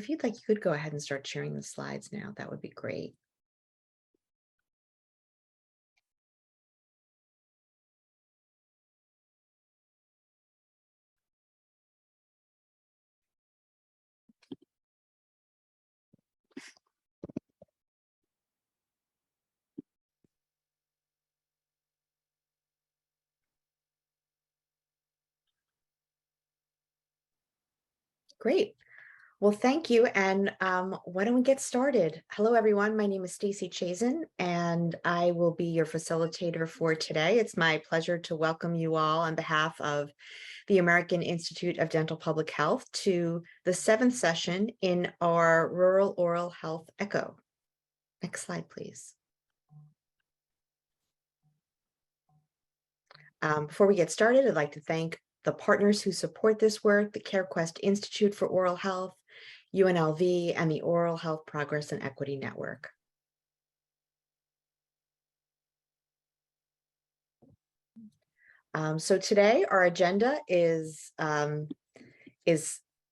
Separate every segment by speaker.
Speaker 1: If you'd like, you could go ahead and start sharing the slides now. That would be great. Great. Well, thank you. And why don't we get started? Hello, everyone. My name is Stacy Chazen, and I will be your facilitator for today. It's my pleasure to welcome you all on behalf of the American Institute of Dental Public Health to the 7th session in our Rural Oral Health Echo. Next slide, please. Before we get started, I'd like to thank the partners who support this work, the CareQuest Institute for Oral Health, UNLV, and the Oral Health Progress and Equity Network. So today our agenda is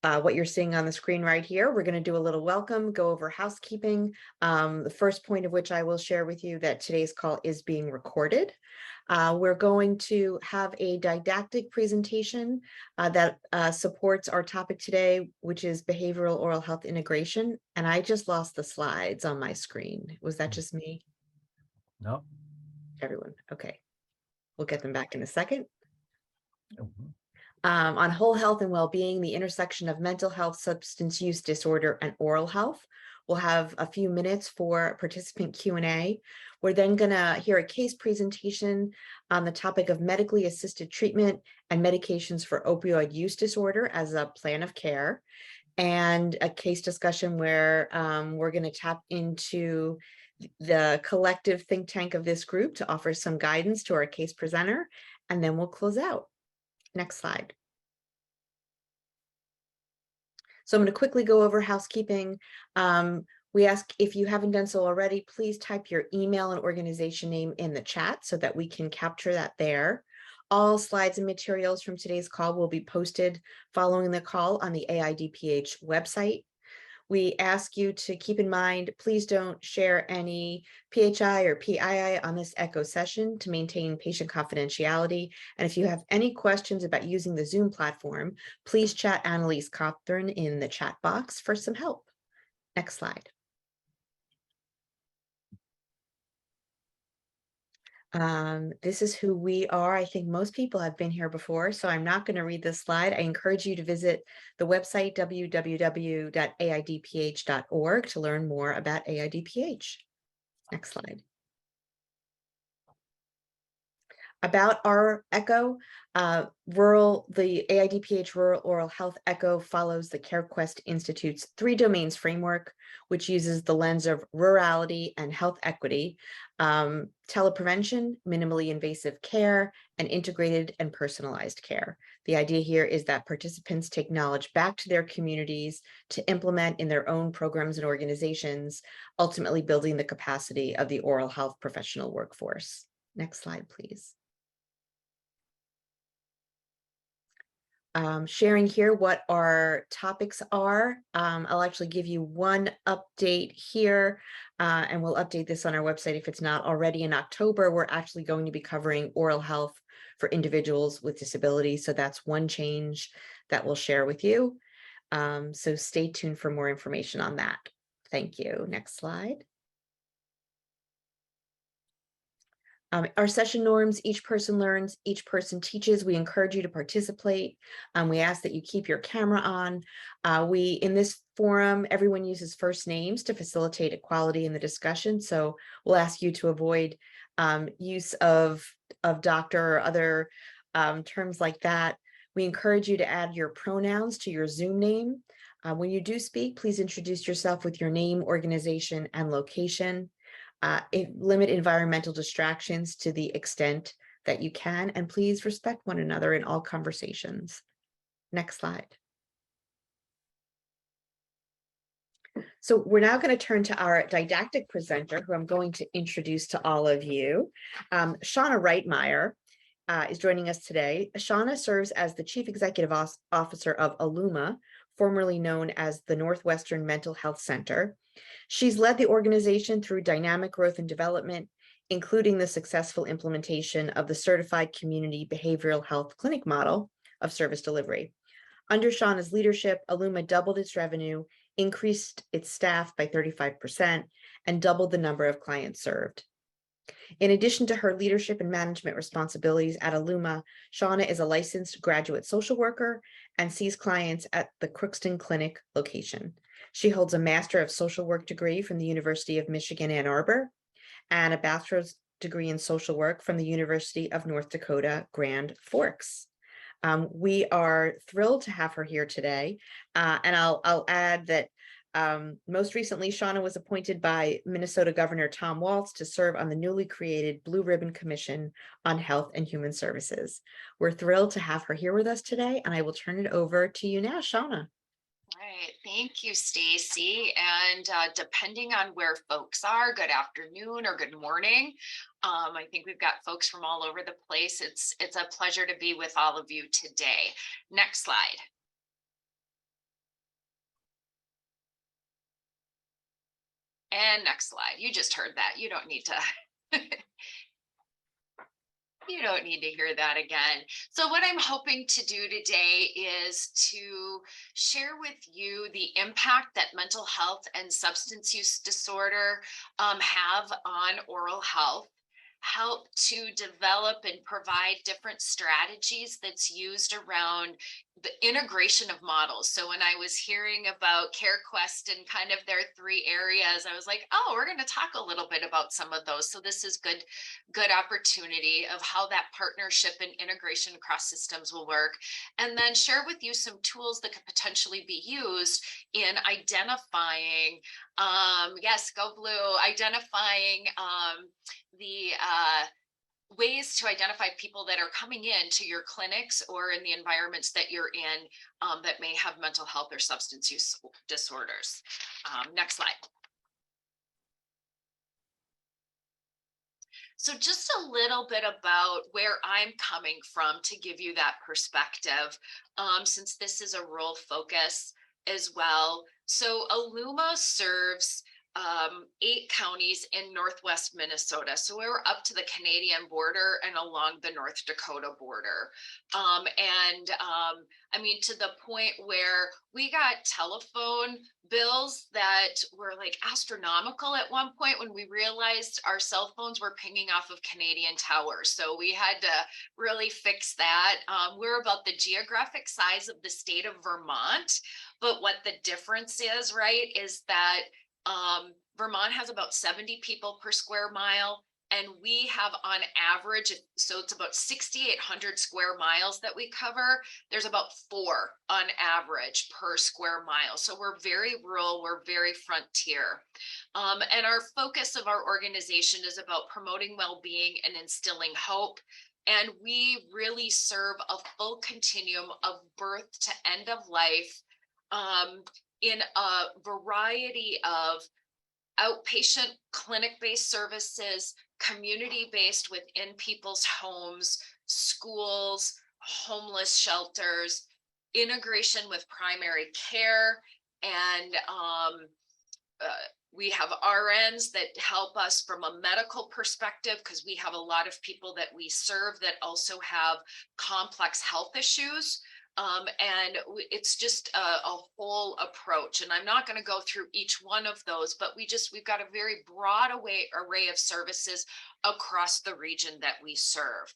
Speaker 1: what you're seeing on the screen right here. We're going to do a little welcome, go over housekeeping. The first point of which I will share with you that today's call is being recorded. We're going to have a didactic presentation that supports our topic today, which is behavioral oral health integration. And I just lost the slides on my screen. Was that just me?
Speaker 2: No.
Speaker 1: Everyone. Okay. We'll get them back in a second.
Speaker 2: Mm-hmm.
Speaker 1: On whole health and well-being, the intersection of mental health, substance use disorder, and oral health. We'll have a few minutes for participant Q&A. We're then going to hear a case presentation on the topic of medically assisted treatment and medications for opioid use disorder as a plan of care, and a case discussion where we're going to tap into the collective think tank of this group to offer some guidance to our case presenter, and then we'll close out. Next slide. So I'm going to quickly go over housekeeping. We ask, if you haven't done so already, please type your email and organization name in the chat so that we can capture that there. All slides and materials from today's call will be posted following the call on the AIDPH website. We ask you to keep in mind, please don't share any PHI or PII on this echo session to maintain patient confidentiality. And if you have any questions about using the Zoom platform, please chat Annalise Cawthorn in the chat box for some help. Next slide. This is who we are. I think most people have been here before, so I'm not going to read this slide. I encourage you to visit the website www.aidph.org to learn more about AIDPH. Next slide. About our echo, the AIDPH Rural Oral Health Echo follows the CareQuest Institute's 3 domains framework, which uses the lens of rurality and health equity, teleprevention, minimally invasive care, and integrated and personalized care. The idea here is that participants take knowledge back to their communities to implement in their own programs and organizations, ultimately building the capacity of the oral health professional workforce. Next slide, please. Sharing here what our topics are. I'll actually give you one update here, and we'll update this on our website if it's not already. In October, we're actually going to be covering oral health for individuals with disabilities. So that's one change that we'll share with you. So stay tuned for more information on that. Thank you. Next slide. Our session norms: each person learns, each person teaches. We encourage you to participate. We ask that you keep your camera on. In this forum, everyone uses first names to facilitate equality in the discussion. So we'll ask you to avoid use of doctor or other terms like that. We encourage you to add your pronouns to your Zoom name. When you do speak, please introduce yourself with your name, organization, and location. Limit environmental distractions to the extent that you can, and please respect one another in all conversations. Next slide. So we're now going to turn to our didactic presenter, who I'm going to introduce to all of you. Shauna Reitmeier is joining us today. Shauna serves as the Chief Executive Officer of Alluma, formerly known as the Northwestern Mental Health Center. She's led the organization through dynamic growth and development, including the successful implementation of the Certified Community Behavioral Health Clinic model of service delivery. Under Shauna's leadership, Alluma doubled its revenue, increased its staff by 35%, and doubled the number of clients served. In addition to her leadership and management responsibilities at Alluma, Shauna is a licensed graduate social worker and sees clients at the Crookston Clinic location. She holds a Master of Social Work degree from the University of Michigan, Ann Arbor, and a bachelor's degree in social work from the University of North Dakota, Grand Forks. We are thrilled to have her here today. And I'll add that most recently, Shauna was appointed by Minnesota Governor Tom Walz to serve on the newly created Blue Ribbon Commission on Health and Human Services. We're thrilled to have her here with us today, and I will turn it over to you now, Shauna.
Speaker 3: Right. Thank you, Stacy. And depending on where folks are, good afternoon or good morning. I think we've got folks from all over the place. It's a pleasure to be with all of you today. Next slide. And next slide. You just heard that. You don't need to. You don't need to hear that again. So what I'm hoping to do today is to share with you the impact that mental health and substance use disorder have on oral health, help to develop and provide different strategies that's used around the integration of models. So when I was hearing about CareQuest and kind of their 3 areas, I was like, oh, we're going to talk a little bit about some of those. So this is good opportunity of how that partnership and integration across systems will work, and then share with you some tools that could potentially be used in identifying, yes, go blue, identifying the ways to identify people that are coming in to your clinics or in the environments that you're in that may have mental health or substance use disorders. Next slide. So just a little bit about where I'm coming from to give you that perspective, since this is a rural focus as well. So Alluma serves 8 counties in Northwest Minnesota. So we're up to the Canadian border and along the North Dakota border. I mean, to the point where we got telephone bills that were like astronomical at one point when we realized our cell phones were pinging off of Canadian towers. So we had to really fix that. We're about the geographic size of the state of Vermont, but what the difference is, right, is that Vermont has about 70 people per square mile, and we have on average, so it's about 6,800 square miles that we cover. There's about 4 on average per square mile. So we're very rural, we're very frontier. And our focus of our organization is about promoting well-being and instilling hope. And we really serve a full continuum of birth to end of life in a variety of outpatient clinic-based services, community-based within people's homes, schools, homeless shelters, integration with primary care, and we have RNs that help us from a medical perspective because we have a lot of people that we serve that also have complex health issues. And it's just a whole approach. And I'm not going to go through each one of those, but we've got a very broad array of services across the region that we serve.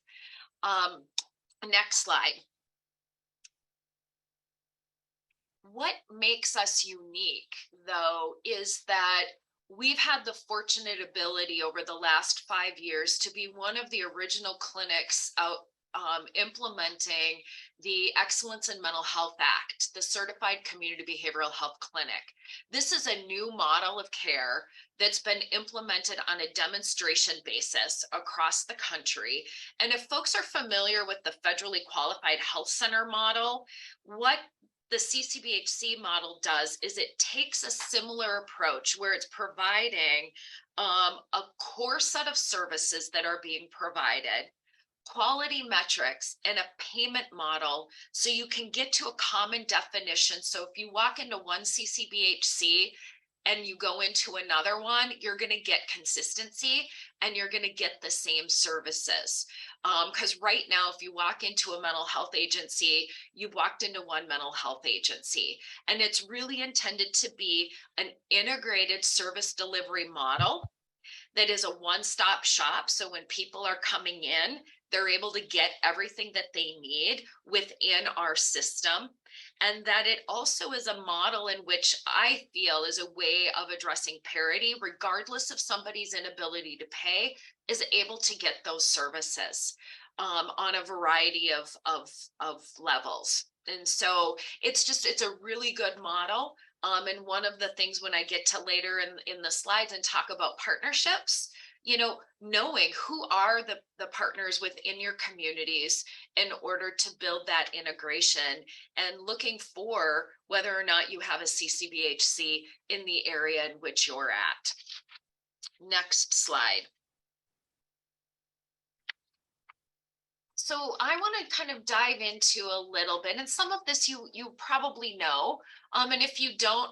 Speaker 3: Next slide. What makes us unique, though, is that we've had the fortunate ability over the last 5 years to be one of the original clinics out implementing the Excellence in Mental Health Act, the Certified Community Behavioral Health Clinic. This is a new model of care that's been implemented on a demonstration basis across the country. And if folks are familiar with the federally qualified health center model, what the CCBHC model does is it takes a similar approach where it's providing a core set of services that are being provided, quality metrics, and a payment model so you can get to a common definition. So if you walk into one CCBHC and you go into another one, you're going to get consistency and you're going to get the same services. Because right now, if you walk into a mental health agency, you've walked into one mental health agency, and it's really intended to be an integrated service delivery model that is a one-stop shop. So when people are coming in, they're able to get everything that they need within our system. And that it also is a model in which I feel is a way of addressing parity, regardless of somebody's inability to pay, is able to get those services on a variety of levels. And so it's a really good model. And one of the things when I get to later in the slides and talk about partnerships, knowing who are the partners within your communities in order to build that integration, and looking for whether or not you have a CCBHC in the area in which you're at. Next slide. So I want to kind of dive into a little bit, and some of this you probably know, and if you don't,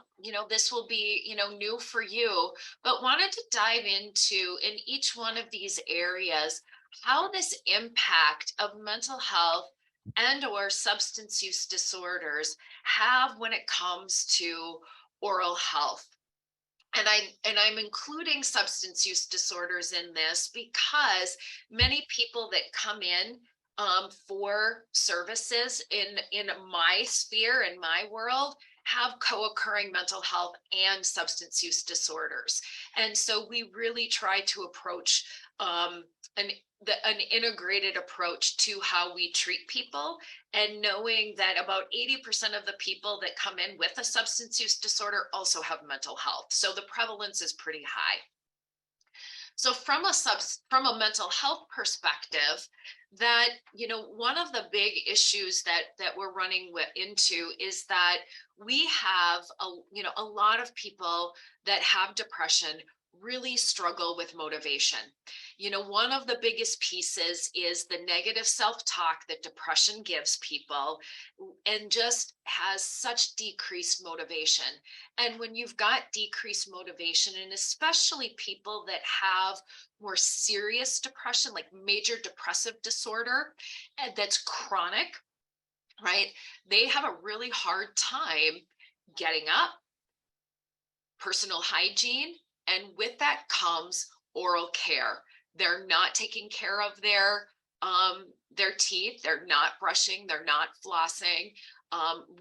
Speaker 3: this will be new for you, but wanted to dive into in each one of these areas how this impact of mental health and or substance use disorders have when it comes to oral health. And I'm including substance use disorders in this because many people that come in for services in my sphere, in my world, have co-occurring mental health and substance use disorders. And so we really try to approach an integrated approach to how we treat people, and knowing that about 80% of the people that come in with a substance use disorder also have mental health. So the prevalence is pretty high. So from a mental health perspective, that one of the big issues that we're running into is that we have a lot of people that have depression really struggle with motivation. One of the biggest pieces is the negative self-talk that depression gives people, and just has such decreased motivation. And when you've got decreased motivation, and especially people that have more serious depression, like major depressive disorder, and that's chronic, right? They have a really hard time getting up, personal hygiene, and with that comes oral care. They're not taking care of their teeth. They're not brushing. They're not flossing.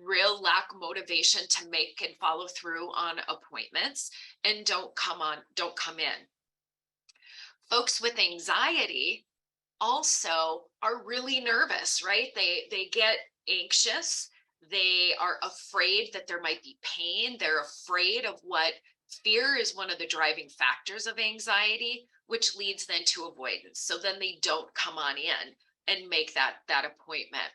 Speaker 3: Real lack motivation to make and follow through on appointments, and don't come in. Folks with anxiety also are really nervous, right? They get anxious. They are afraid that there might be pain. They're afraid of what fear is one of the driving factors of anxiety, which leads then to avoidance. So then they don't come on in and make that appointment.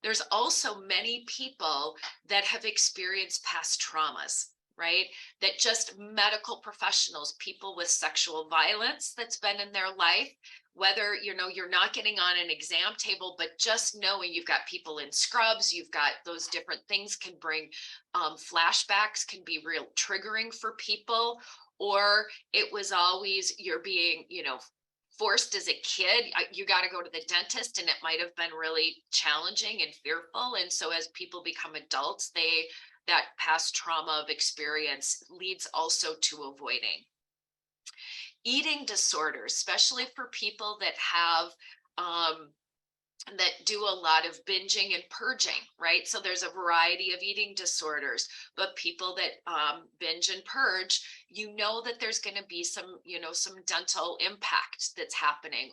Speaker 3: There's also many people that have experienced past traumas, right? That just medical professionals, people with sexual violence that's been in their life, whether you're not getting on an exam table, but just knowing you've got people in scrubs, you've got those different things can bring flashbacks, can be real triggering for people. Or it was always you're being forced as a kid, you got to go to the dentist, and it might have been really challenging and fearful. And so as people become adults, that past trauma of experience leads also to avoiding. Eating disorders, especially for people that have that do a lot of binging and purging, right? So there's a variety of eating disorders, but people that binge and purge, that there's going to be some dental impact that's happening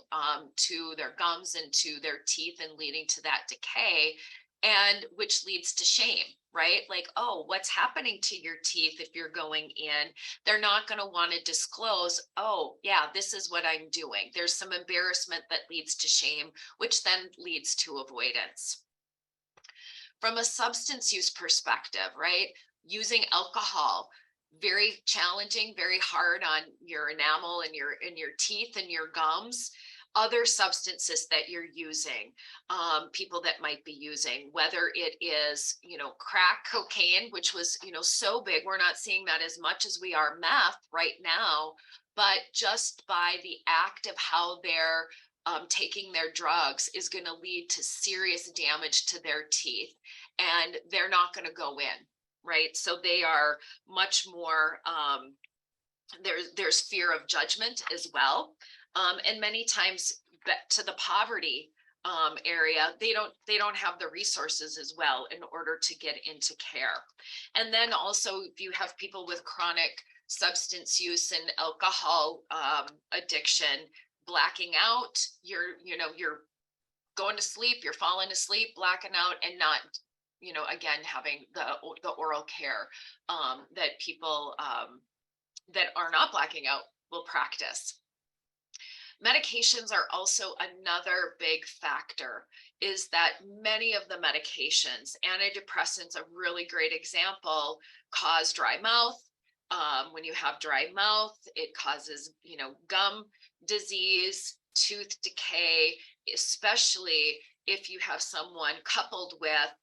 Speaker 3: to their gums and to their teeth, and leading to that decay, and which leads to shame, right? Like, oh, what's happening to your teeth if you're going in? They're not going to want to disclose, oh, yeah, this is what I'm doing. There's some embarrassment that leads to shame, which then leads to avoidance. From a substance use perspective, right? Using alcohol, very challenging, very hard on your enamel and your teeth and your gums. other substances that you're using, people that might be using, whether it is, crack cocaine, which was, so big. We're not seeing that as much as we are meth right now, but just by the act of how they're taking their drugs is going to lead to serious damage to their teeth, and they're not going to go in, right? So they are much more, there's fear of judgment as well. And many times to the poverty area, they don't have the resources as well in order to get into care. And then also, if you have people with chronic substance use and alcohol addiction, blacking out, you're going to sleep, you're falling asleep, blacking out, and not, again, having the oral care that people that are not blacking out will practice. Medications are also another big factor, is that many of the medications, antidepressants, a really great example, cause dry mouth. When you have dry mouth, it causes, gum disease, tooth decay, especially if you have someone coupled with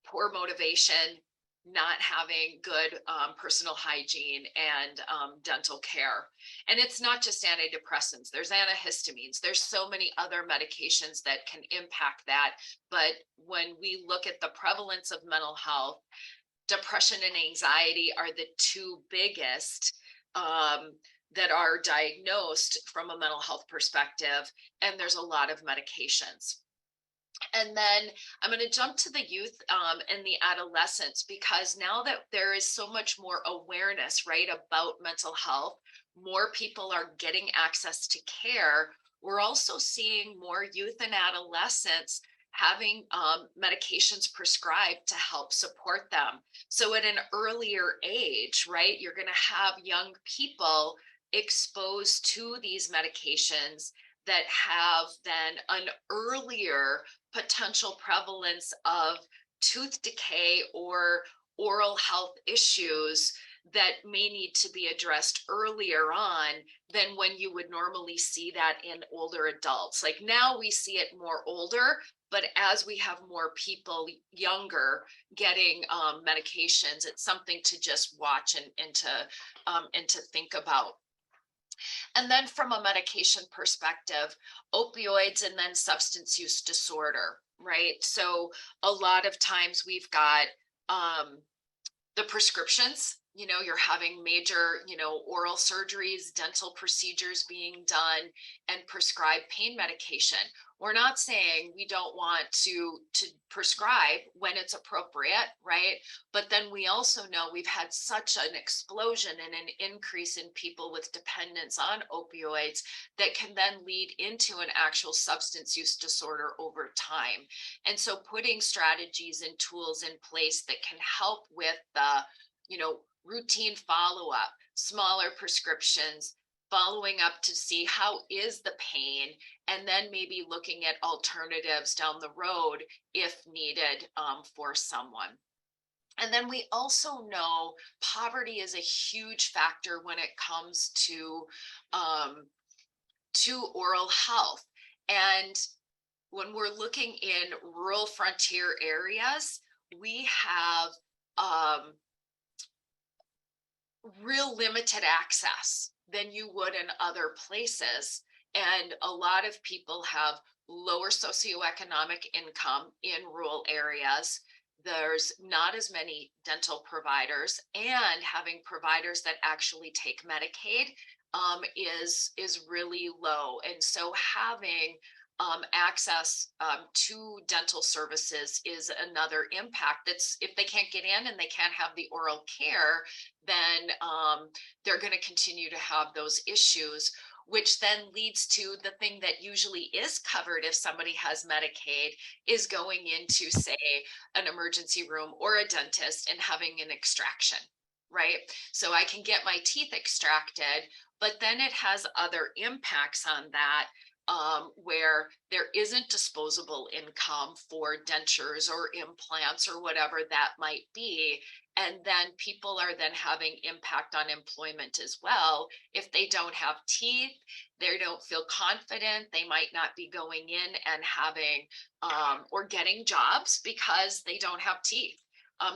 Speaker 3: poor motivation, not having good personal hygiene and dental care. And it's not just antidepressants, there's antihistamines, there's so many other medications that can impact that. But when we look at the prevalence of mental health, depression and anxiety are the two biggest that are diagnosed from a mental health perspective, and there's a lot of medications. And then I'm going to jump to the youth and the adolescents, because now that there is so much more awareness, right, about mental health, more people are getting access to care. We're also seeing more youth and adolescents having medications prescribed to help support them. So at an earlier age, right, you're going to have young people exposed to these medications that have then an earlier potential prevalence of tooth decay or oral health issues that may need to be addressed earlier on than when you would normally see that in older adults. Like now we see it more older, but as we have more people younger getting medications, it's something to just watch and to think about. And then from a medication perspective, opioids and then substance use disorder, right? So a lot of times we've got the prescriptions, you're having major, oral surgeries, dental procedures being done, and prescribed pain medication. We're not saying we don't want to prescribe when it's appropriate, right? But then we also know we've had such an explosion and an increase in people with dependence on opioids that can then lead into an actual substance use disorder over time. And so putting strategies and tools in place that can help with the, routine follow-up, smaller prescriptions, following up to see how is the pain, and then maybe looking at alternatives down the road if needed for someone. And then we also know poverty is a huge factor when it comes to oral health. And when we're looking in rural frontier areas, we have real limited access than you would in other places. And a lot of people have lower socioeconomic income in rural areas. There's not as many dental providers, and having providers that actually take Medicaid is really low. And so having access to dental services is another impact. That's, if they can't get in and they can't have the oral care, then they're going to continue to have those issues, which then leads to the thing that usually is covered if somebody has Medicaid is going into, say, an emergency room or a dentist and having an extraction, right? So I can get my teeth extracted, but then it has other impacts on that, where there isn't disposable income for dentures or implants or whatever that might be. And then people are then having impact on employment as well. If they don't have teeth, they don't feel confident. They might not be going in and having or getting jobs because they don't have teeth.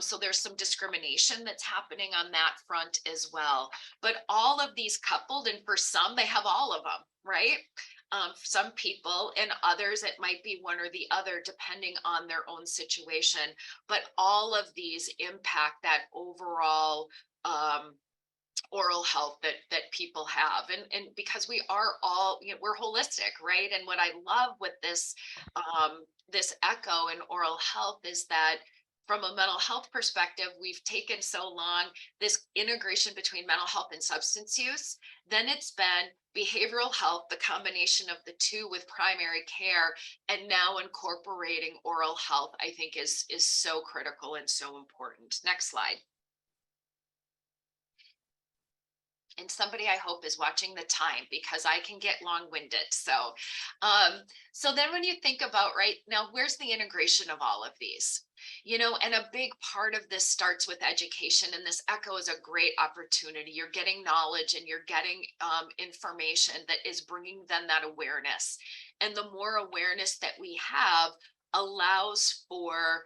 Speaker 3: So there's some discrimination that's happening on that front as well. But all of these coupled, and for some, they have all of them, right? Some people, and others, it might be one or the other, depending on their own situation. But all of these impact that overall oral health that people have, and because we are all, we're holistic, right? And what I love with this this echo in oral health is that from a mental health perspective, we've taken so long this integration between mental health and substance use. Then it's been behavioral health, the combination of the two with primary care, and now incorporating oral health, I think is so critical and so important. Next slide. And somebody I hope is watching the time, because I can get long-winded. So then when you think about, right now, where's the integration of all of these? And a big part of this starts with education, and this echo is a great opportunity. You're getting knowledge and you're getting information that is bringing them that awareness. And the more awareness that we have allows for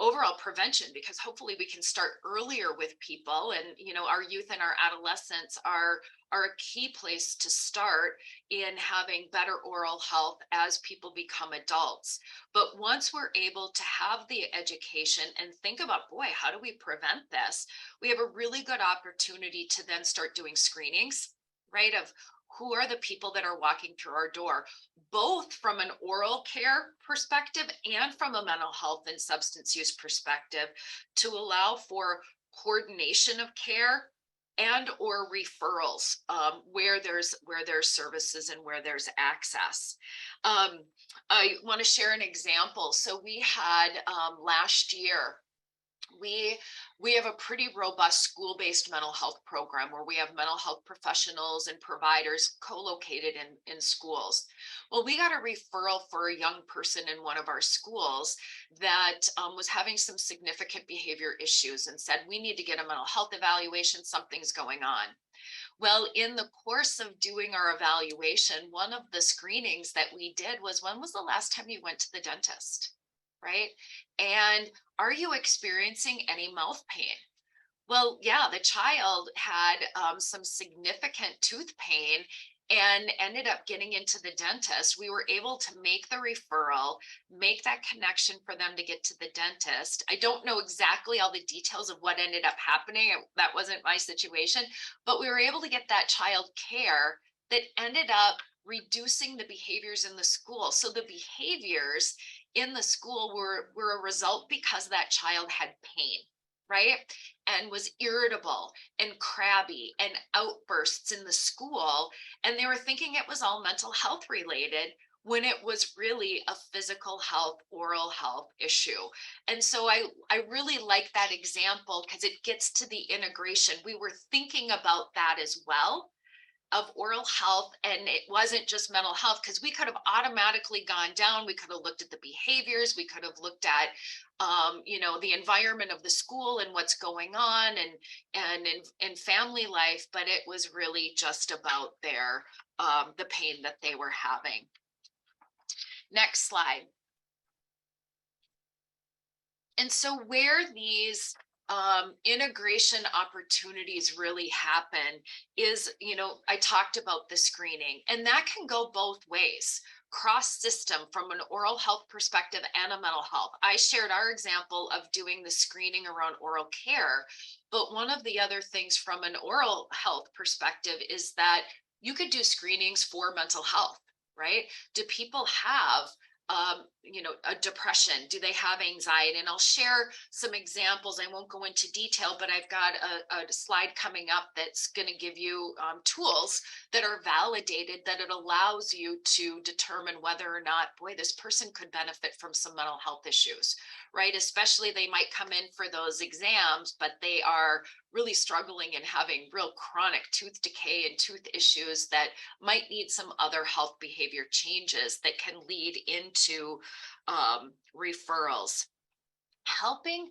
Speaker 3: overall prevention, because hopefully we can start earlier with people. And our youth and our adolescents are a key place to start in having better oral health as people become adults. But once we're able to have the education and think about, boy, how do we prevent this, we have a really good opportunity to then start doing screenings, right, of who are the people that are walking through our door, both from an oral care perspective and from a mental health and substance use perspective, to allow for coordination of care and or referrals where there's services and where there's access. I want to share an example. So we had last year, we have a pretty robust school-based mental health program where we have mental health professionals and providers co-located in schools. Well, we got a referral for a young person in one of our schools that was having some significant behavior issues, and said, we need to get a mental health evaluation, something's going on. Well, in the course of doing our evaluation, one of the screenings that we did was, when was the last time you went to the dentist? Right? And are you experiencing any mouth pain? Well, yeah, the child had some significant tooth pain and ended up getting into the dentist. We were able to make the referral, make that connection for them to get to the dentist. I don't know exactly all the details of what ended up happening. That wasn't my situation, but we were able to get that child care that ended up reducing the behaviors in the school. So the behaviors in the school were a result because that child had pain, right? And was irritable and crabby and outbursts in the school. And they were thinking it was all mental health related, when it was really a physical health, oral health issue. And so I really like that example, because it gets to the integration. We were thinking about that as well, of oral health, and it wasn't just mental health, because we could have automatically gone down. We could have looked at the behaviors, we could have looked at the environment of the school and what's going on, and in family life, but it was really just about their the pain that they were having. Next slide. And so where these integration opportunities really happen is, I talked about the screening, and that can go both ways, cross system, from an oral health perspective and a mental health. I shared our example of doing the screening around oral care, but one of the other things from an oral health perspective is that you could do screenings for mental health, right? Do people have a depression? Do they have anxiety? And I'll share some examples. I won't go into detail, but I've got a slide coming up that's going to give you tools that are validated, that it allows you to determine whether or not, boy, this person could benefit from some mental health issues, right? Especially they might come in for those exams, but they are really struggling and having real chronic tooth decay and tooth issues that might need some other health behavior changes that can lead into referrals. Helping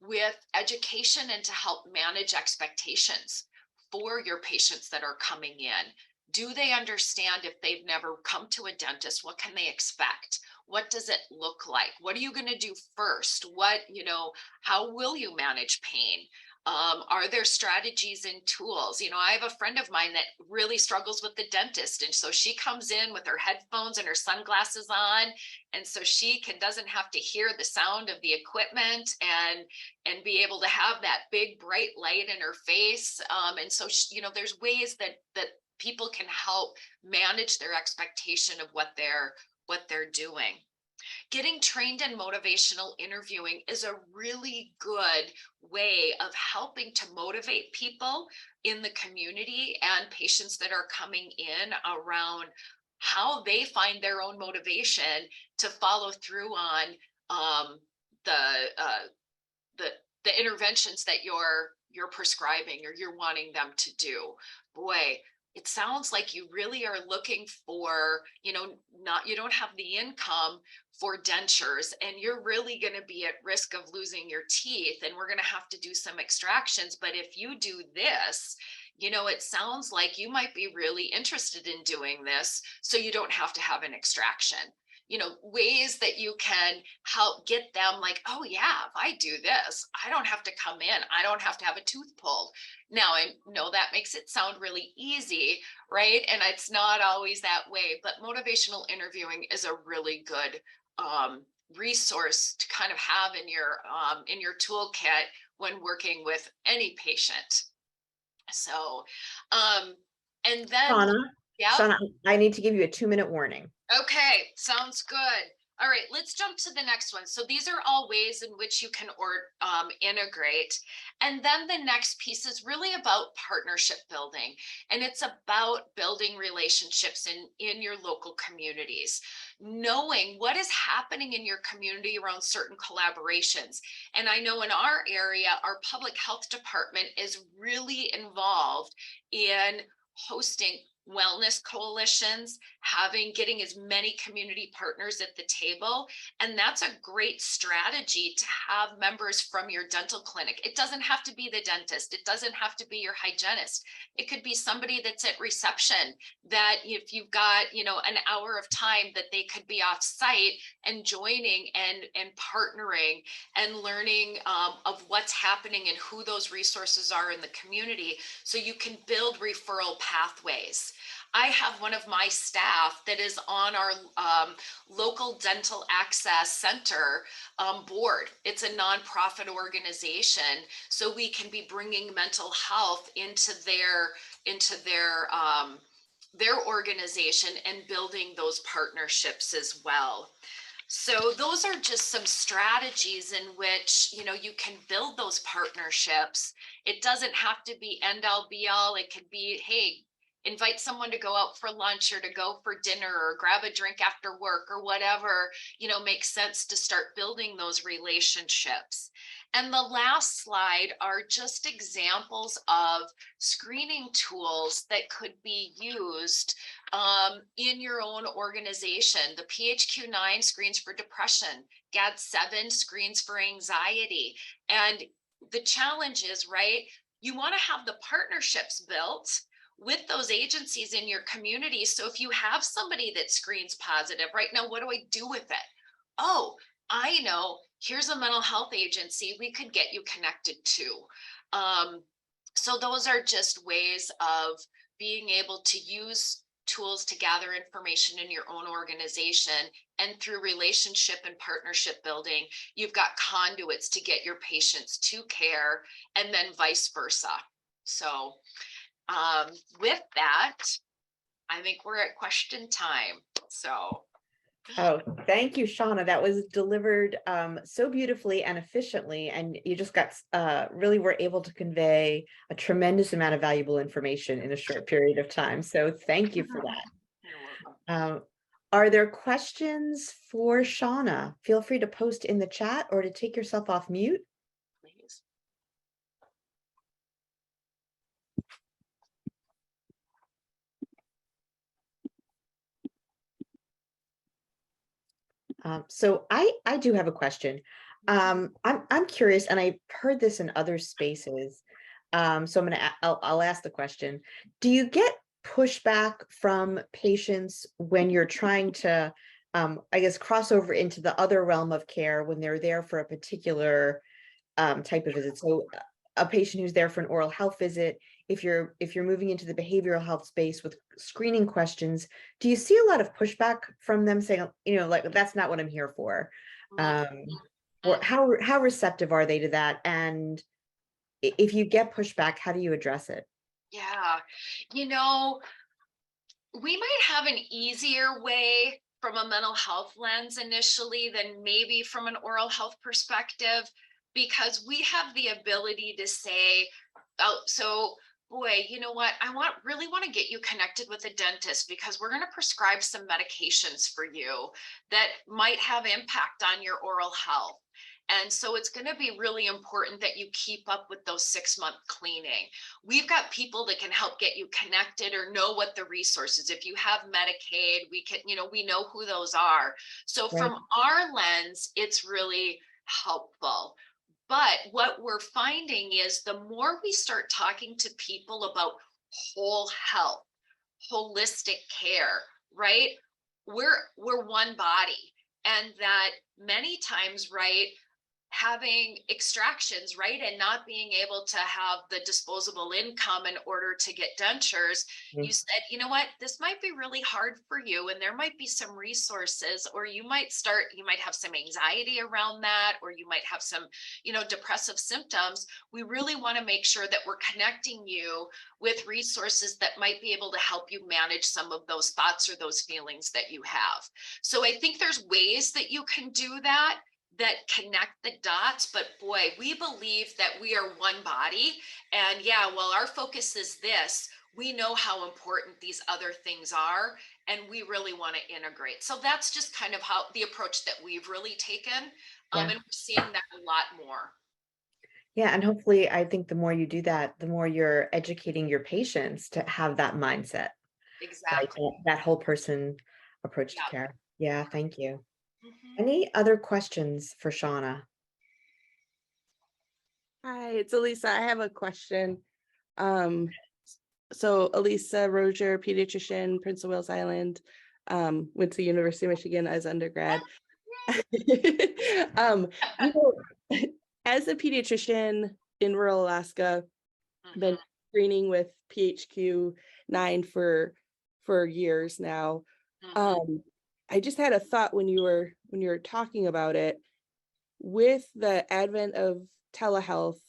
Speaker 3: with education and to help manage expectations for your patients that are coming in. Do they understand if they've never come to a dentist, what can they expect? What does it look like? What are you going to do first? How will you manage pain? Are there strategies and tools? I have a friend of mine that really struggles with the dentist. And so she comes in with her headphones and her sunglasses on. And so she doesn't have to hear the sound of the equipment and be able to have that big bright light in her face. And so, there's ways that people can help manage their expectation of what they're doing. Getting trained in motivational interviewing is a really good way of helping to motivate people in the community and patients that are coming in around how they find their own motivation to follow through on the interventions that you're prescribing or you're wanting them to do. Boy, it sounds like you really are looking for, you don't have the income for dentures, and you're really going to be at risk of losing your teeth, and we're going to have to do some extractions. But if you do this, it sounds like you might be really interested in doing this, so you don't have to have an extraction. Ways that you can help get them like, oh yeah, if I do this, I don't have to come in. I don't have to have a tooth pulled. Now, I know that makes it sound really easy, right? And it's not always that way, but motivational interviewing is a really good resource to kind of have in your toolkit when working with any patient. So, and then,
Speaker 1: Shauna,
Speaker 3: yeah.
Speaker 1: Shauna, I need to give you a 2-minute warning.
Speaker 3: Okay, sounds good. All right, let's jump to the next one. So these are all ways in which you can integrate. And then the next piece is really about partnership building. And it's about building relationships in your local communities, knowing what is happening in your community around certain collaborations. And I know in our area, our public health department is really involved in hosting wellness coalitions, getting as many community partners at the table. And that's a great strategy to have members from your dental clinic. It doesn't have to be the dentist. It doesn't have to be your hygienist. It could be somebody that's at reception that if you've got, an hour of time that they could be off site and joining and partnering and learning of what's happening and who those resources are in the community, so you can build referral pathways. I have one of my staff that is on our local dental access center board. It's a nonprofit organization, so we can be bringing mental health into their organization and building those partnerships as well. So those are just some strategies in which, you can build those partnerships. It doesn't have to be end all be all. It could be, hey, invite someone to go out for lunch or to go for dinner or grab a drink after work or whatever, makes sense to start building those relationships. And the last slide are just examples of screening tools that could be used in your own organization. The PHQ-9 screens for depression, GAD-7 screens for anxiety. And the challenge is, right, you want to have the partnerships built with those agencies in your community. So if you have somebody that screens positive, right now, what do I do with it? Oh, I know, here's a mental health agency we could get you connected to. So those are just ways of being able to use tools to gather information in your own organization. And through relationship and partnership building, you've got conduits to get your patients to care, and then vice versa. So with that, I think we're at question time. So.
Speaker 1: Oh, thank you, Shauna. That was delivered so beautifully and efficiently, and you just got really were able to convey a tremendous amount of valuable information in a short period of time. So thank you for that.
Speaker 3: You're welcome.
Speaker 1: Are there questions for Shauna? Feel free to post in the chat or to take yourself off mute.
Speaker 3: Please.
Speaker 1: So I do have a question. I'm curious, and I've heard this in other spaces. So I'll ask the question. Do you get pushback from patients when you're trying to, I guess, cross over into the other realm of care when they're there for a particular type of visit? So a patient who's there for an oral health visit, if you're moving into the behavioral health space with screening questions, do you see a lot of pushback from them saying, like, that's not what I'm here for? Um, or how receptive are they to that? And if you get pushback, how do you address it?
Speaker 3: Yeah, you know, we might have an easier way from a mental health lens initially than maybe from an oral health perspective, because we have the ability to say, oh, so boy, you know what? Really want to get you connected with a dentist because we're going to prescribe some medications for you that might have impact on your oral health. And so it's going to be really important that you keep up with those 6-month cleaning. We've got people that can help get you connected or know what the resources. If you have Medicaid, we know who those are. So
Speaker 1: Right.
Speaker 3: from our lens, it's really helpful. But what we're finding is the more we start talking to people about whole health, holistic care, right? We're one body. And that many times, right, having extractions, right, and not being able to have the disposable income in order to get dentures, you said, you know what, this might be really hard for you, and there might be some resources, or you might have some anxiety around that, or you might have some, depressive symptoms. We really want to make sure that we're connecting you with resources that might be able to help you manage some of those thoughts or those feelings that you have. So I think there's ways that you can do that connect the dots, but boy, we believe that we are one body. And yeah, while our focus is this, we know how important these other things are, and we really want to integrate. So that's just kind of how the approach that we've really taken.
Speaker 1: Yeah.
Speaker 3: And we're seeing that a lot more.
Speaker 1: Yeah. And hopefully, I think the more you do that, the more you're educating your patients to have that mindset.
Speaker 3: Exactly.
Speaker 1: Right? That whole person approach to
Speaker 3: Yeah.
Speaker 1: care. Yeah. Thank you.
Speaker 3: Mm-hmm.
Speaker 1: Any other questions for Shauna?
Speaker 4: Hi, it's Elisa. I have a question. So Elisa Rozier, pediatrician, Prince of Wales Island, went to University of Michigan as undergrad. As a pediatrician in rural Alaska, been screening with PHQ-9 for years now. I just had a thought when you were talking about it. With the advent of telehealth,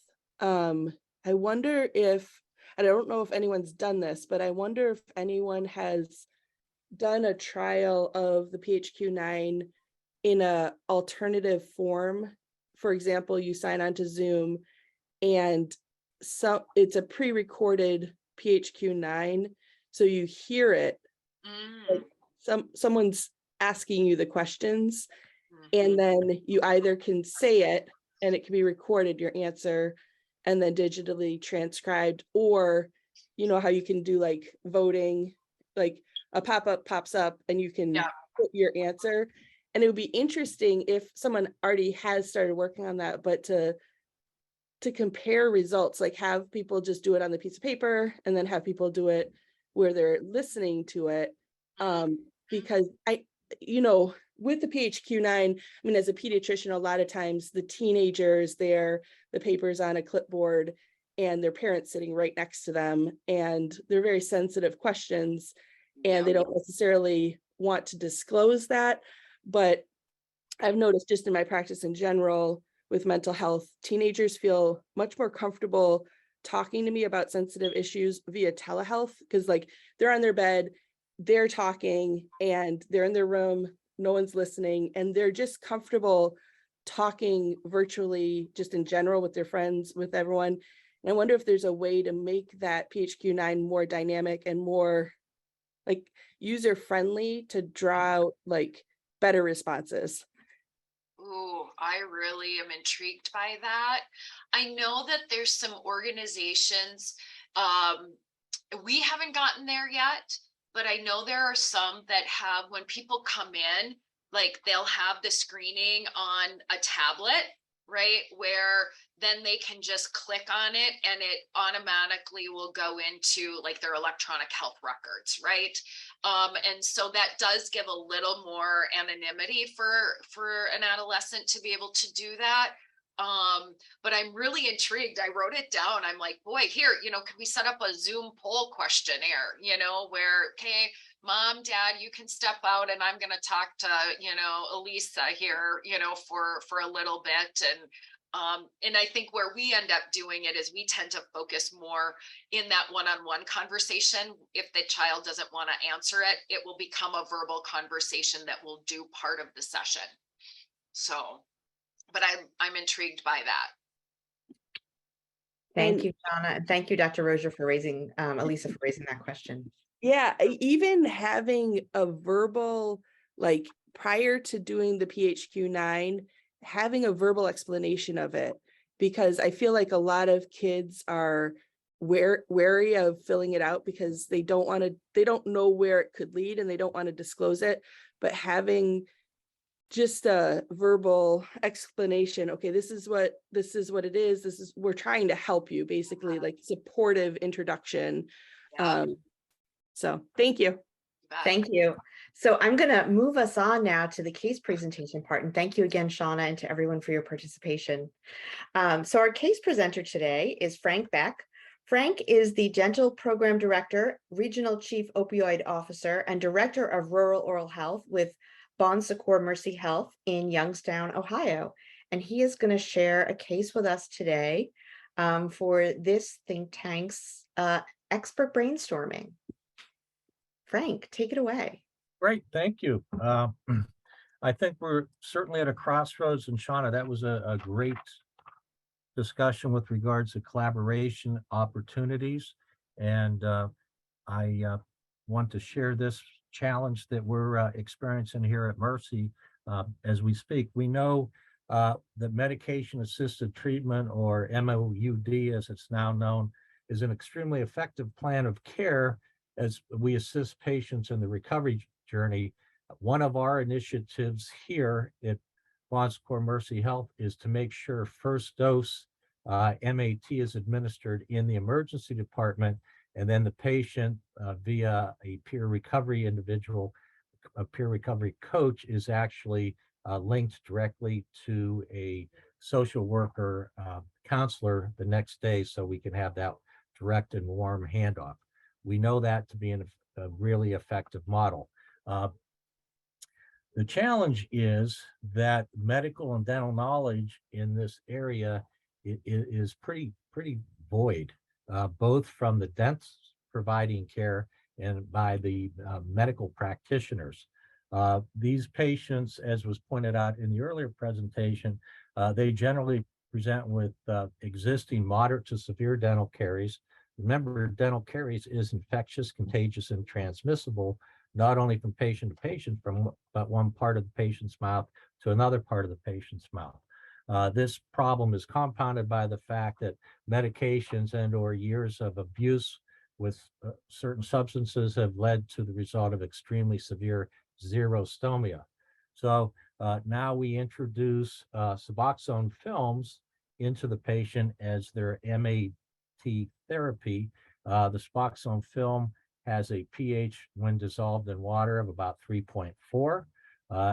Speaker 4: I wonder if, and I don't know if anyone's done this, but I wonder if anyone has done a trial of the PHQ-9 in a alternative form. For example, you sign on to Zoom and it's a pre-recorded PHQ-9, so you hear it. Like someone's asking you the questions, and then you either can say it and it can be recorded, your answer, and then digitally transcribed, or how you can do like voting, like a pop-up pops up and you can put your answer. And it would be interesting if someone already has started working on that, but to compare results, like have people just do it on the piece of paper and then have people do it where they're listening to it. Because with the PHQ-9, I mean, as a pediatrician, a lot of times the teenagers, the paper's on a clipboard and their parents sitting right next to them, and they're very sensitive questions, and they don't necessarily want to disclose that. But I've noticed just in my practice in general with mental health, teenagers feel much more comfortable talking to me about sensitive issues via telehealth, because like they're on their bed, they're talking, and they're in their room, no one's listening, and they're just comfortable talking virtually just in general with their friends, with everyone. And I wonder if there's a way to make that PHQ-9 more dynamic and more like user friendly to draw out like better responses.
Speaker 3: Ooh, I really am intrigued by that. I know that there's some organizations, we haven't gotten there yet, but I know there are some that have, when people come in, like they'll have the screening on a tablet right? Where then they can just click on it and it automatically will go into like their electronic health records, right? And so that does give a little more anonymity for an adolescent to be able to do that. But I'm really intrigued. I wrote it down. I'm like, boy, here, can we set up a Zoom poll questionnaire, where, okay, mom, dad, you can step out and I'm going to talk to, Elisa here, for a little bit. And I think where we end up doing it is we tend to focus more in that one-on-one conversation. If the child doesn't want to answer it, it will become a verbal conversation that will do part of the session. So, but I'm intrigued by that.
Speaker 1: Thank you, Shauna. And thank you, Dr. Rozier, for raising, Elisa, for raising that question.
Speaker 4: Yeah, even having a verbal, like prior to doing the PHQ-9, having a verbal explanation of it, because I feel like a lot of kids are wary of filling it out because they don't know where it could lead and they don't want to disclose it. But having just a verbal explanation, okay, this is what it is. We're trying to help you, basically, like supportive introduction.
Speaker 3: Yeah.
Speaker 4: So thank you.
Speaker 1: Thank you. So I'm going to move us on now to the case presentation part. And thank you again, Shauna, and to everyone for your participation. So our case presenter today is Frank Beck. Frank is the Dental Program Director, Regional Chief Opioid Officer, and Director of Rural Oral Health with Bon Secours Mercy Health in Youngstown, Ohio. And he is going to share a case with us today for this think tank's expert brainstorming. Frank, take it away.
Speaker 2: Great, thank you. I think we're certainly at a crossroads, and Shauna, that was a great discussion with regards to collaboration opportunities. And I want to share this challenge that we're experiencing here at Mercy as we speak. We know that medication-assisted treatment, or MOUD as it's now known, is an extremely effective plan of care as we assist patients in the recovery journey. One of our initiatives here at Bon Secours Mercy Health is to make sure first dose MAT is administered in the emergency department, and then the patient via a peer recovery individual, a peer recovery coach, is actually linked directly to a social worker counselor the next day, so we can have that direct and warm handoff. We know that to be a really effective model. The challenge is that medical and dental knowledge in this area is pretty void, both from the dentists providing care and by the medical practitioners. These patients, as was pointed out in the earlier presentation, they generally present with existing moderate to severe dental caries. Remember, dental caries is infectious, contagious, and transmissible, not only from patient to patient, but one part of the patient's mouth to another part of the patient's mouth. This problem is compounded by the fact that medications and/or years of abuse with certain substances have led to the result of extremely severe xerostomia. So now we introduce Suboxone films into the patient as their MAT therapy. The Suboxone film has a pH when dissolved in water of about 3.4.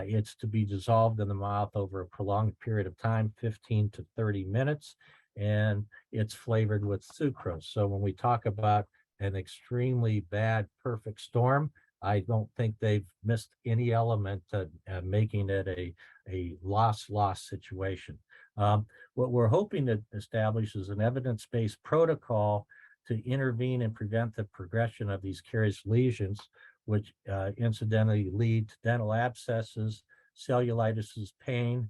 Speaker 2: It's to be dissolved in the mouth over a prolonged period of time, 15 to 30 minutes, and it's flavored with sucrose. So when we talk about an extremely bad perfect storm, I don't think they've missed any element to making it a loss situation. What we're hoping to establish is an evidence-based protocol to intervene and prevent the progression of these carious lesions, which incidentally lead to dental abscesses, cellulitis, pain,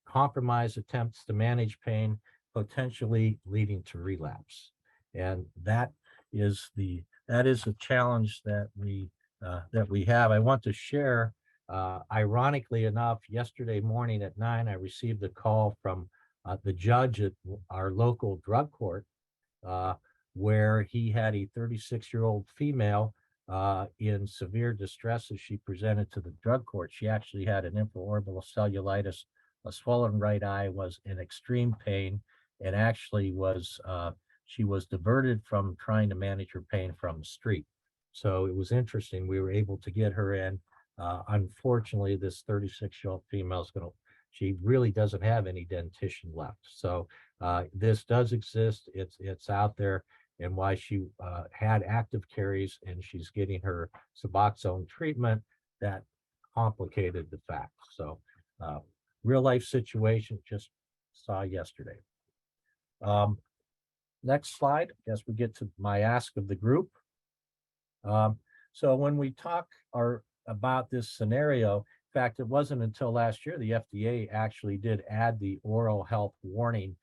Speaker 2: compromised attempts to manage pain, potentially leading to relapse. And that is a challenge that we have. I want to share, ironically enough, yesterday morning at 9, I received a call from the judge at our local drug court, where he had a 36-year-old female in severe distress as she presented to the drug court. She actually had an infraorbital cellulitis a swollen right eye, was in extreme pain, and actually she was diverted from trying to manage her pain from the street. So it was interesting. We were able to get her in. Unfortunately, this 36-year-old female she really doesn't have any dentition left. So this does exist. It's out there, and why she had active caries and she's getting her Suboxone treatment, that complicated the facts. So real life situation, just saw yesterday. Next slide. I guess we get to my ask of the group. So when we talk about this scenario, in fact, it wasn't until last year the FDA actually did add the oral health warning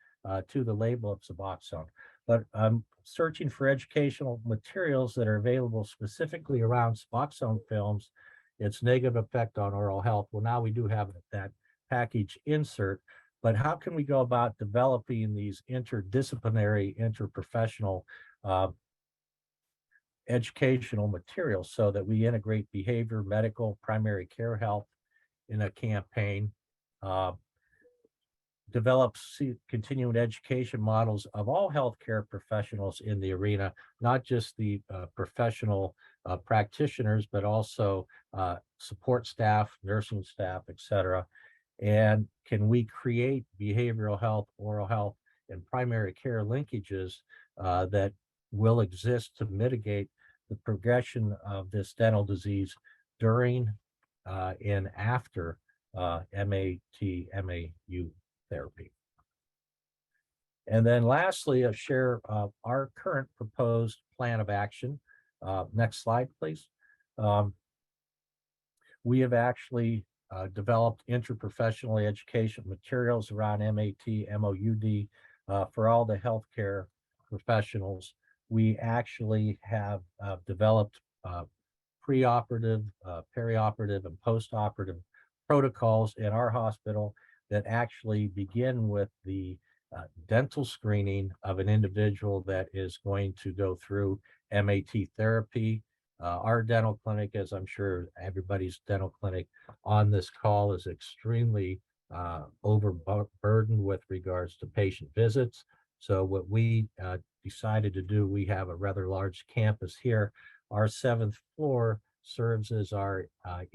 Speaker 2: to the label of Suboxone. But I'm searching for educational materials that are available specifically around Suboxone films, its negative effect on oral health. Well, now we do have that package insert, but how can we go about developing these interdisciplinary, interprofessional educational materials so that we integrate behavior, medical, primary care health in a campaign, develop continuing education models of all healthcare professionals in the arena, not just the professional practitioners, but also support staff, nursing staff, et cetera. And can we create behavioral health, oral health, and primary care linkages that will exist to mitigate the progression of this dental disease during and after MAU therapy. And then lastly, I'll share our current proposed plan of action. Next slide, please. We have actually developed interprofessional education materials around MAT, MOUD for all the healthcare professionals. We actually have developed preoperative, perioperative, and postoperative protocols in our hospital that actually begin with the dental screening of an individual that is going to go through MAT therapy. Our dental clinic, as I'm sure everybody's dental clinic on this call, is extremely overburdened with regards to patient visits. So what we decided to do, we have a rather large campus here. Our 7th floor serves as our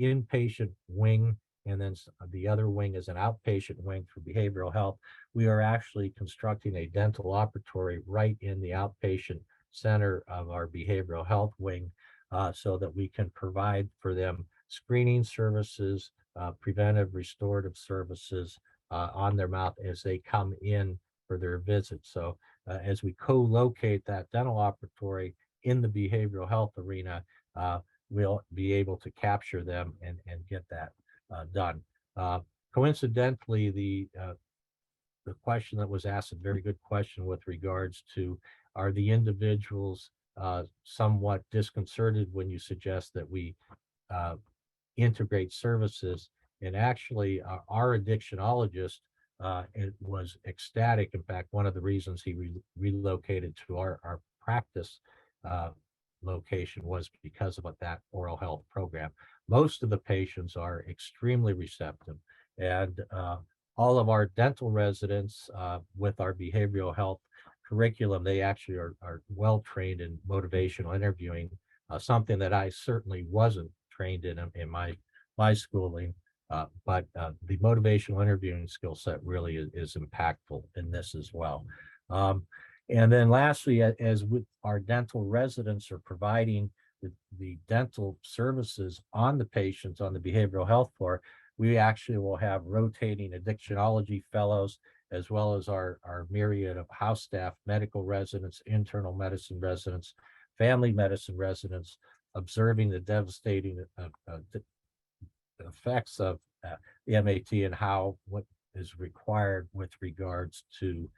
Speaker 2: inpatient wing, and then the other wing is an outpatient wing for behavioral health. We are actually constructing a dental operatory right in the outpatient center of our behavioral health wing so that we can provide for them screening services, preventive restorative services on their mouth as they come in for their visits. So as we co-locate that dental operatory in the behavioral health arena, we'll be able to capture them and get that done. Coincidentally, the question that was asked, a very good question with regards to, are the individuals somewhat disconcerted when you suggest that we integrate services? And actually, our addictionologist was ecstatic. In fact, one of the reasons he relocated to our practice location was because of that oral health program. Most of the patients are extremely receptive, and all of our dental residents with our behavioral health curriculum, they actually are well trained in motivational interviewing, something that I certainly wasn't trained in my schooling. But the motivational interviewing skill set really is impactful in this as well. And then lastly, as with our dental residents are providing the dental services on the patients on the behavioral health floor, we actually will have rotating addictionology fellows, as well as our myriad of house staff, medical residents, internal medicine residents, family medicine residents, observing the devastating effects of the MAT and what is required with regards to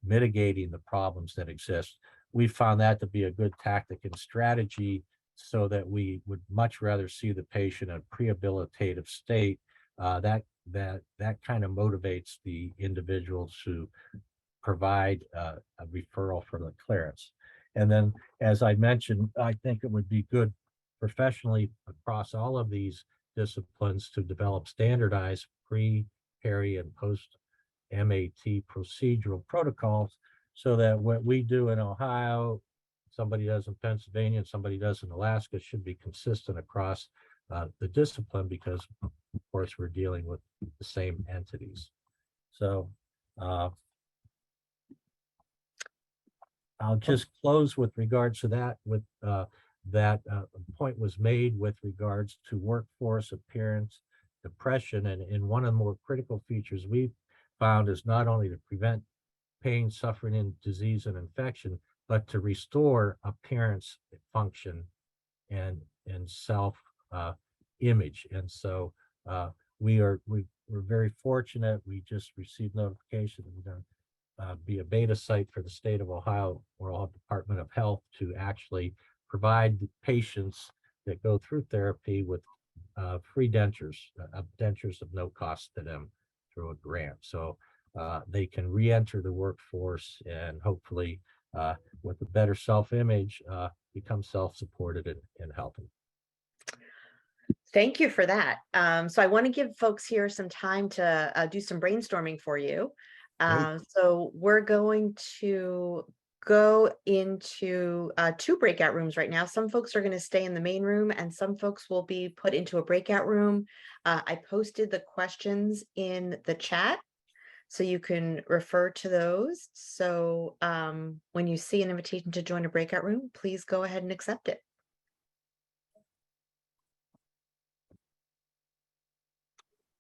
Speaker 2: mitigating the problems that exist. We found that to be a good tactic and strategy, so that we would much rather see the patient in a prehabilitative state. That kind of motivates the individuals to provide a referral for the clearance. And then, as I mentioned, I think it would be good professionally across all of these disciplines to develop standardized pre, peri and post MAT procedural protocols, so that what we do in Ohio, somebody does in Pennsylvania, and somebody does in Alaska should be consistent across the discipline, because of course we're dealing with the same entities. So I'll just close with regards to that. With that point was made with regards to workforce appearance, depression, and one of the more critical features we've found is not only to prevent pain, suffering, and disease and infection, but to restore appearance, function, and self image. And so we're very fortunate. We just received notification that we're going to be a beta site for the state of Ohio Oral Department of Health to actually provide patients that go through therapy with free dentures, dentures of no cost to them through a grant. So they can re-enter the workforce and hopefully with a better self-image, become self-supported and healthy.
Speaker 1: Thank you for that. So I want to give folks here some time to do some brainstorming for you. So we're going to go into 2 breakout rooms right now. Some folks are going to stay in the main room and some folks will be put into a breakout room. I posted the questions in the chat, so you can refer to those. So when you see an invitation to join a breakout room, please go ahead and accept it.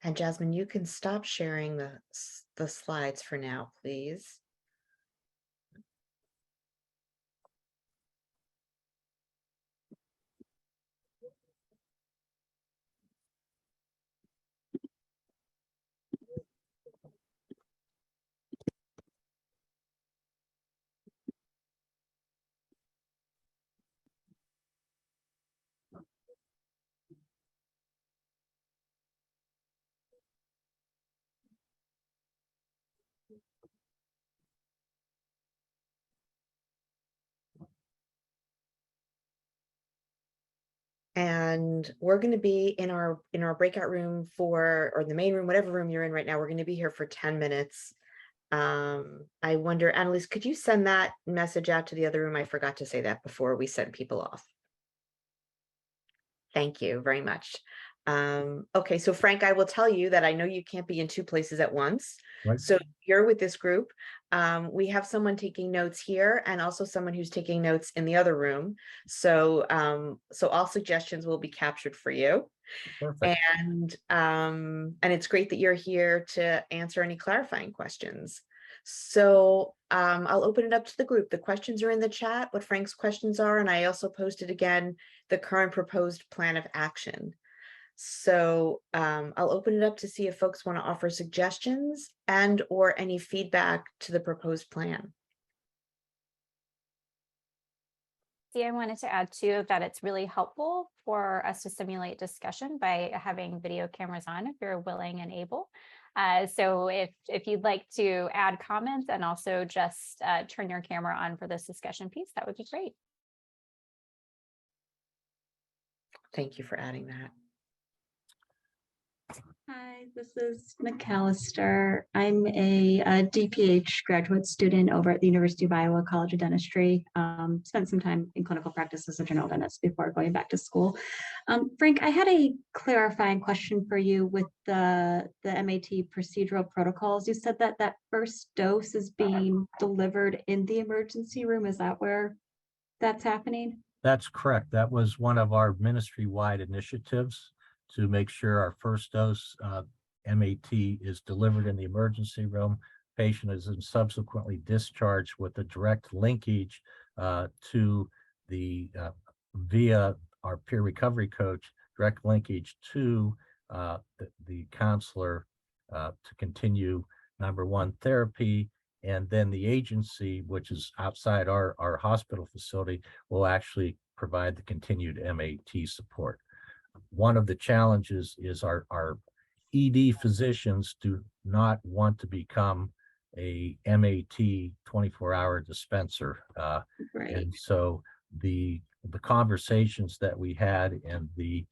Speaker 1: And Jasmine, you can stop sharing the slides for now, please. And we're going to be in our breakout room or the main room, whatever room you're in right now. We're going to be here for 10 minutes. I wonder, Annalise, could you send that message out to the other room? I forgot to say that before we sent people off. Thank you very much. Okay, so Frank, I will tell you that I know you can't be in 2 places at once.
Speaker 2: Right.
Speaker 1: So you're with this group. We have someone taking notes here and also someone who's taking notes in the other room. So so all suggestions will be captured for you.
Speaker 2: Perfect.
Speaker 1: And it's great that you're here to answer any clarifying questions. So I'll open it up to the group. The questions are in the chat, what Frank's questions are, and I also posted again the current proposed plan of action. So I'll open it up to see if folks want to offer suggestions and or any feedback to the proposed plan.
Speaker 5: I wanted to add too that it's really helpful for us to simulate discussion by having video cameras on if you're willing and able. So if you'd like to add comments and also just turn your camera on for this discussion piece, that would be great.
Speaker 1: Thank you for adding that.
Speaker 6: Hi, this is McAllister. I'm a DPH graduate student over at the University of Iowa College of Dentistry. Spent some time in clinical practice as a general dentist before going back to school. Frank, I had a clarifying question for you with the MAT procedural protocols. You said that that first dose is being delivered in the emergency room. Is that where that's happening?
Speaker 2: That's correct. That was one of our ministry-wide initiatives to make sure our first dose MAT is delivered in the emergency room. Patient is then subsequently discharged with a direct linkage to the via our peer recovery coach, direct linkage to the counselor to continue number 1 therapy, and then the agency, which is outside our hospital facility, will actually provide the continued MAT support. One of the challenges is our ED physicians do not want to become a MAT 24-hour dispenser.
Speaker 6: Right.
Speaker 2: And so the conversations that we had and the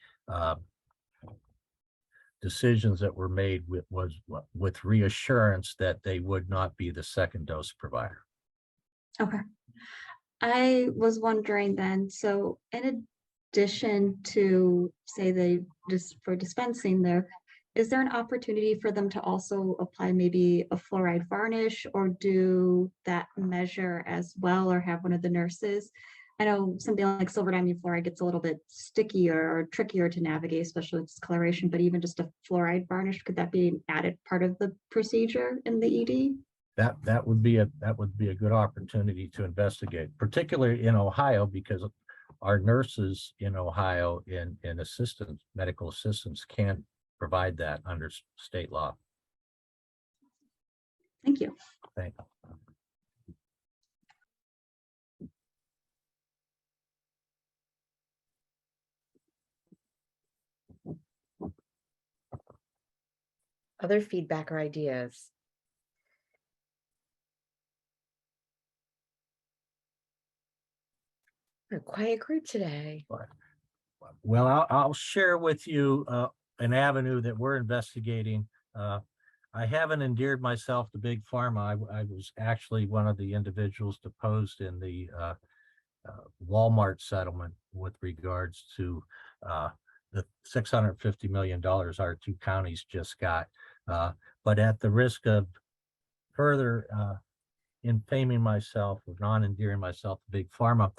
Speaker 2: decisions that were made with reassurance that they would not be the second dose provider.
Speaker 6: Okay. I was wondering then, so in addition to say they just for dispensing there, is there an opportunity for them to also apply maybe a fluoride varnish or do that measure as well, or have one of the nurses? I know something like silver diamine fluoride gets a little bit stickier or trickier to navigate, especially with discoloration, but even just a fluoride varnish, could that be an added part of the procedure in the ED?
Speaker 2: That would be a good opportunity to investigate, particularly in Ohio, because our nurses in Ohio and medical assistants can't provide that under state law.
Speaker 6: Thank you.
Speaker 2: Thank you.
Speaker 1: Other feedback or ideas? A quiet group today.
Speaker 2: Well, I'll share with you an avenue that we're investigating. I haven't endeared myself to Big Pharma. I was actually one of the individuals deposed in the Walmart settlement with regards to the $650 million our two counties just got. But at the risk of further infaming myself or non-endearing myself to Big Pharma,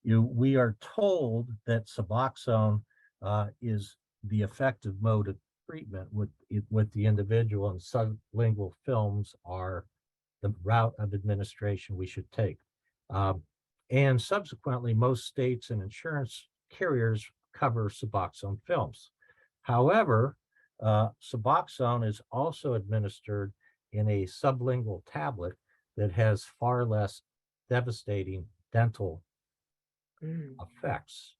Speaker 2: we are told that Suboxone is the effective mode of treatment with the individual, and sublingual films are the route of administration we should take. And subsequently, most states and insurance carriers cover Suboxone films. However, Suboxone is also administered in a sublingual tablet that has far less devastating dental effects.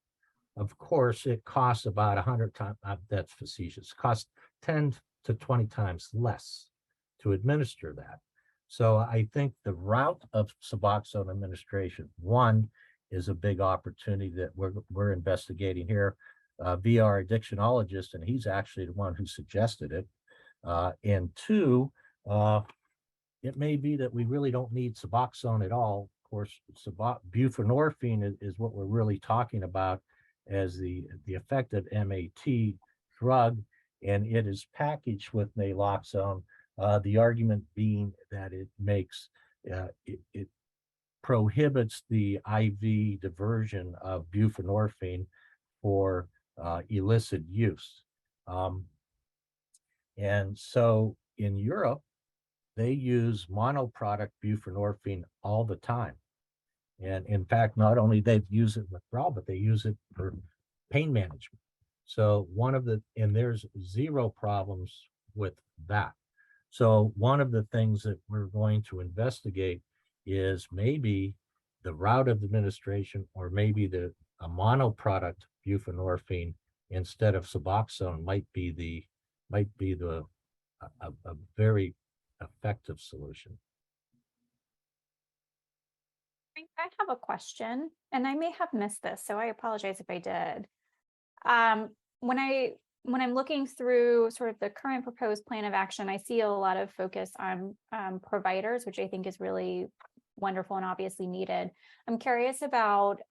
Speaker 2: Of course, it costs about 100 times, that's facetious, costs 10 to 20 times less to administer that. So I think the route of Suboxone administration, one, is a big opportunity that we're investigating here via our addictionologist, and he's actually the one who suggested it. And two, it may be that we really don't need Suboxone at all. Of course, buprenorphine is what we're really talking about as the effective MAT drug, and it is packaged with naloxone. The argument being that it makes it prohibits the IV diversion of buprenorphine for illicit use. And so in Europe, they use monoproduct buprenorphine all the time. And in fact, not only they use it withdrawal, but they use it for pain management. So and there's zero problems with that. So one of the things that we're going to investigate is maybe the route of administration, or maybe a monoproduct buprenorphine instead of Suboxone might be a very effective solution.
Speaker 5: I have a question, and I may have missed this, so I apologize if I did. When I'm looking through sort of the current proposed plan of action, I see a lot of focus on providers, which I think is really wonderful and obviously needed. I'm curious about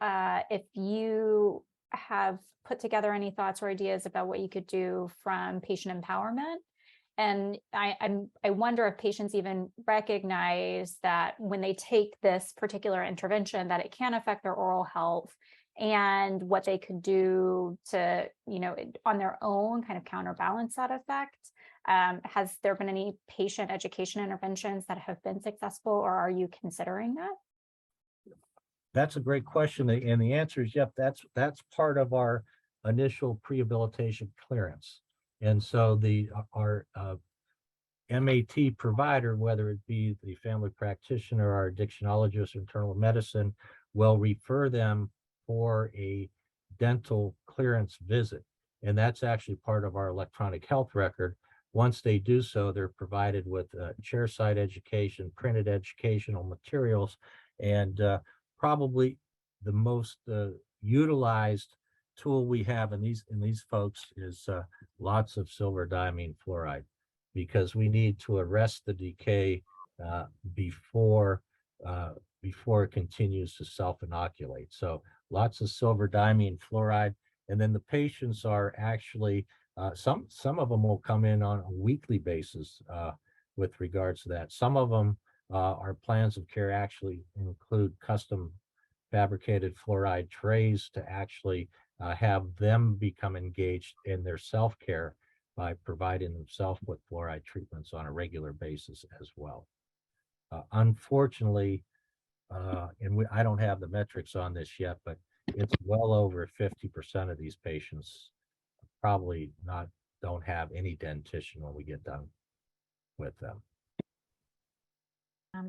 Speaker 5: if you have put together any thoughts or ideas about what you could do from patient empowerment. And I wonder if patients even recognize that when they take this particular intervention, that it can affect their oral health, and what they could do to, on their own kind of counterbalance that effect. Has there been any patient education interventions that have been successful, or are you considering that?
Speaker 2: That's a great question. And the answer is, yep, that's part of our initial prehabilitation clearance. And so our MAT provider, whether it be the family practitioner, our addictionologist, or internal medicine, will refer them for a dental clearance visit. And that's actually part of our electronic health record. Once they do so, they're provided with chairside education, printed educational materials, and probably the most utilized tool we have in these folks is lots of silver diamine fluoride, because we need to arrest the decay before it continues to self-inoculate. So lots of silver diamine fluoride, and then the patients are actually some of them will come in on a weekly basis with regards to that. Some of them our plans of care actually include custom fabricated fluoride trays to actually have them become engaged in their self-care by providing themselves with fluoride treatments on a regular basis as well. Unfortunately, I don't have the metrics on this yet, but it's well over 50% of these patients probably don't have any dentition when we get done with them.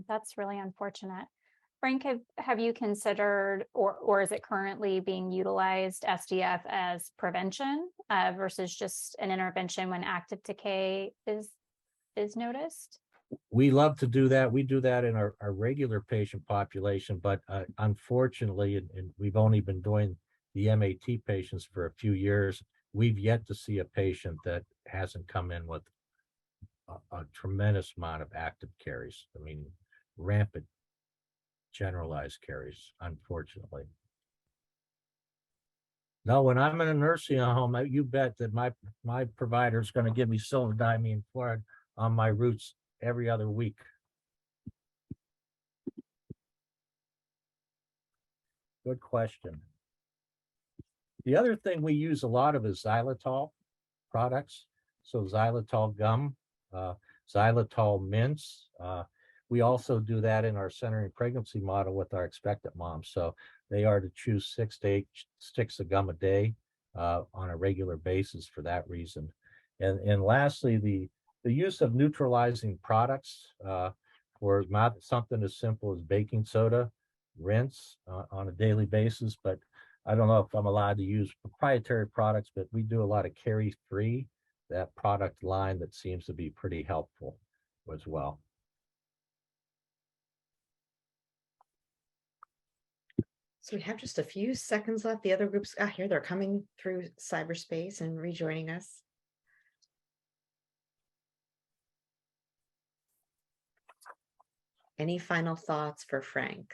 Speaker 5: That's really unfortunate. Frank, have you considered, or is it currently being utilized, SDF as prevention versus just an intervention when active decay is noticed?
Speaker 2: We love to do that. We do that in our regular patient population, but unfortunately, and we've only been doing the MAT patients for a few years, we've yet to see a patient that hasn't come in with a tremendous amount of active caries. I mean, rampant generalized caries, unfortunately. No, when I'm in a nursing home, you bet that my provider is going to give me silver diamine fluoride on my roots every other week. Good question. The other thing we use a lot of is xylitol products. So xylitol gum, xylitol mints. We also do that in our centering pregnancy model with our expectant moms. So they are to choose 6 to 8 sticks of gum a day on a regular basis for that reason. And lastly, the use of neutralizing products for something as simple as baking soda, rinse on a daily basis. But I don't know if I'm allowed to use proprietary products, but we do a lot of carie-free, that product line that seems to be pretty helpful as well.
Speaker 1: So we have just a few seconds left. The other groups, here they're coming through cyberspace and rejoining us. Any final thoughts for Frank?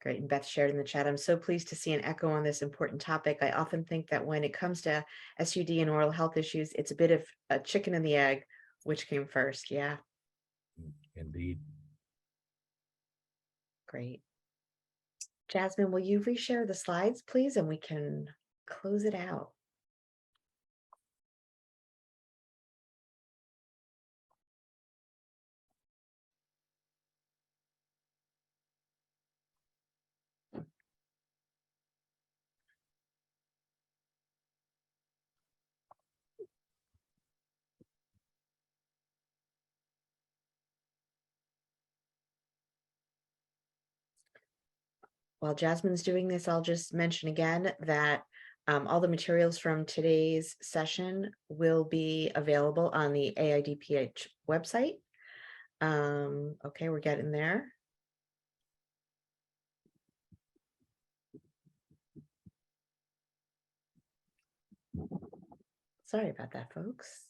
Speaker 1: Great. And Beth shared in the chat, I'm so pleased to see an echo on this important topic. I often think that when it comes to SUD and oral health issues, it's a bit of a chicken and the egg, which came first. Yeah.
Speaker 2: Indeed.
Speaker 1: Great. Jasmine, will you reshare the slides, please? And we can close it out. While Jasmine's doing this, I'll just mention again that all the materials from today's session will be available on the AIDPH website. Okay, we're getting there. Sorry about that, folks.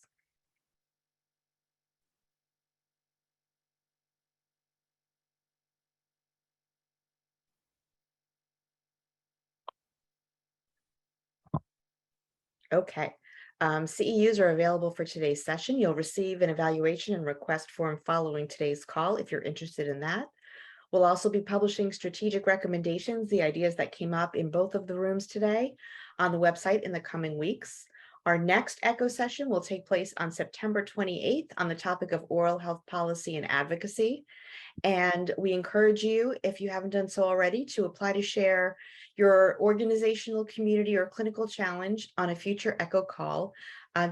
Speaker 1: Okay. CEUs are available for today's session. You'll receive an evaluation and request form following today's call if you're interested in that. We'll also be publishing strategic recommendations, the ideas that came up in both of the rooms today, on the website in the coming weeks. Our next ECHO session will take place on September 28th on the topic of oral health policy and advocacy. And we encourage you, if you haven't done so already, to apply to share your organizational, community, or clinical challenge on a future ECHO call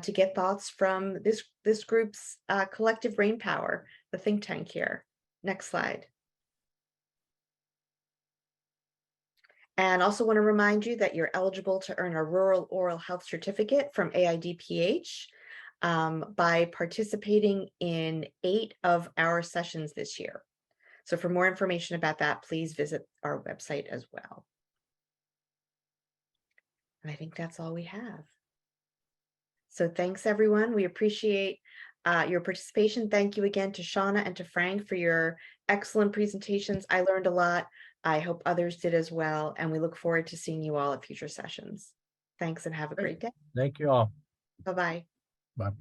Speaker 1: to get thoughts from this group's collective brainpower, the think tank here. Next slide. And also want to remind you that you're eligible to earn a rural oral health certificate from AIDPH. by participating in 8 of our sessions this year. So for more information about that, please visit our website as well. And I think that's all we have. So thanks, everyone. We appreciate your participation. Thank you again to Shauna and to Frank for your excellent presentations. I learned a lot. I hope others did as well. And we look forward to seeing you all at future sessions. Thanks and have a great day.
Speaker 2: Thank you all.
Speaker 1: Bye-bye.
Speaker 2: Bye.